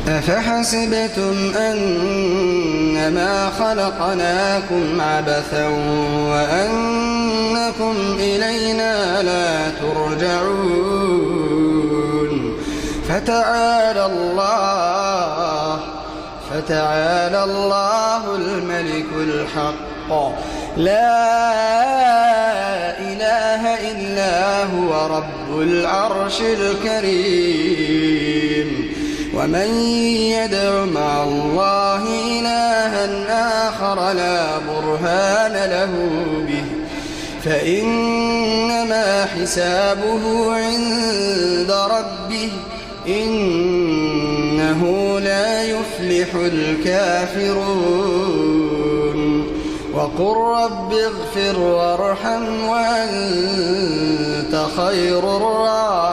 أفحسبتم أنما خلقناكم عبثا وأنكم إلينا لا ترجعون فتعالى الله الملك الحق لا إله إلا هو رب العرش الكريم ومن يدع مع الله إلها آخر لا برهان له به فإنما حسابه عند ربه إنه لا يفلح الكافرون وقل رب اغفر وارحم وأنت خير الراحمين